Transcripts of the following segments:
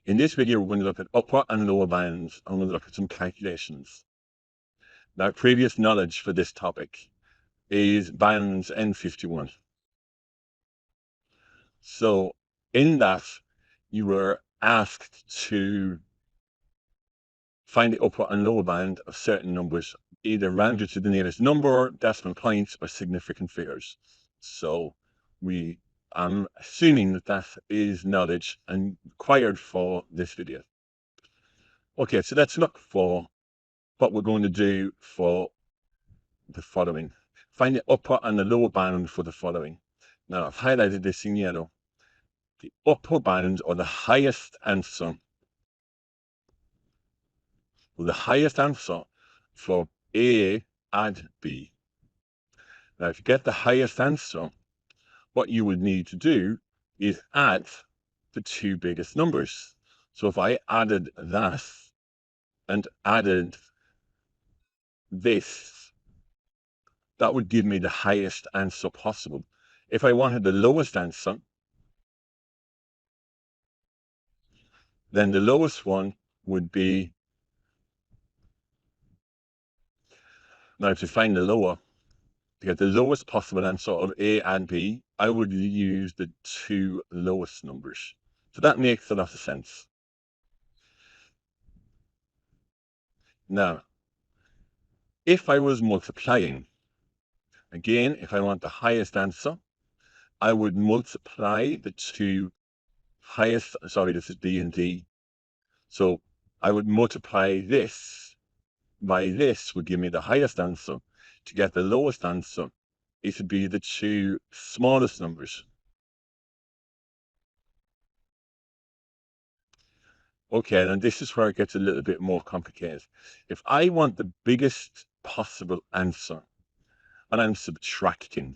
In this video, we're going to look at upper and lower bounds. I'm going to look at some calculations. Now, previous knowledge for this topic is bounds N51. So in that, you were asked to find the upper and lower bound of certain numbers, either rounded to the nearest number, decimal points, or significant figures. So I'm assuming that that is knowledge and required for this video. Okay, so let's look for what we're going to do for the following. Find the upper and the lower bound for the following. Now, I've highlighted this in yellow. The upper bound, or the highest answer, for A add B. Now, if you get the highest answer, what you would need to do is add the two biggest numbers. So if I added that and added this, that would give me the highest answer possible. If I wanted the lowest answer, then the lowest one would be, now to find the lower, to get the lowest possible answer of A and B, I would use the two lowest numbers. So that makes a lot of sense. Now, if I was multiplying, again, if I want the highest answer, I would multiply the two highest, sorry, this is D and D. So I would multiply this by this would give me the highest answer. To get the lowest answer, it would be the two smallest numbers. Okay, and this is where it gets a little bit more complicated. If I want the biggest possible answer, and I'm subtracting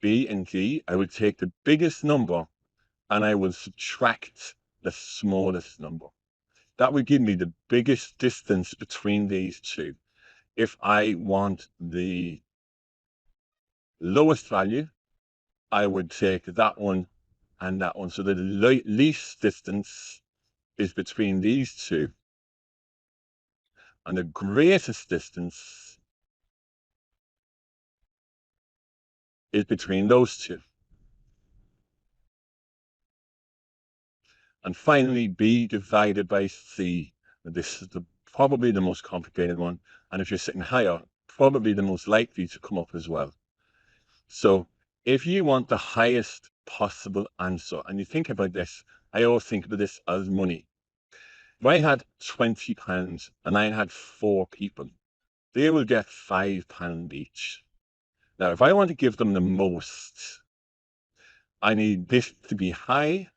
B and D, I would take the biggest number and I would subtract the smallest number. That would give me the biggest distance between these two. If I want the lowest value, I would take that one and that one. So the least distance is between these two. And the greatest distance is between those two. And finally, B divided by C. This is probably the most complicated one. And if you're sitting higher, probably the most likely to come up as well. So if you want the highest possible answer, and you think about this, I always think of this as money. If I had £20 and I had 4 people, they will get £5 each. Now, if I want to give them the most, I need this to be high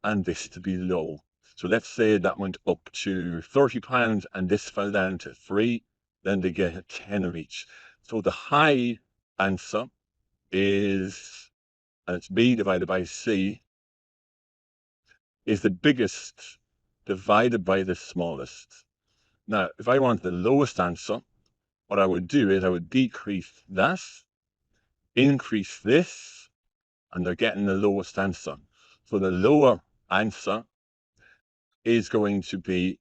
and this to be low. So let's say that went up to £30 and this fell down to 3, then they get a tenner each. So the high answer is, and it's B divided by C, is the biggest divided by the smallest. Now, if I want the lowest answer, what I would do is I would decrease that, increase this, and they're getting the lowest answer. So the lower answer is going to be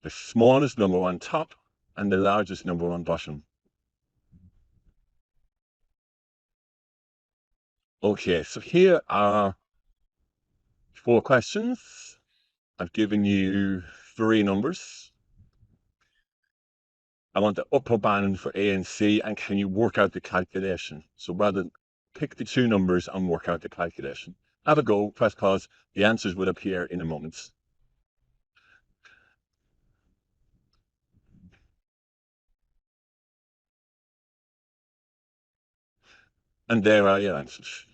the smallest number on top and the largest number on bottom. Okay, so here are 4 questions. I've given you 3 numbers. I want the upper bound for A and C, and can you work out the calculation? So rather pick the 2 numbers and work out the calculation. Have a go, press pause. The answers will appear in a moment. And there are your answers.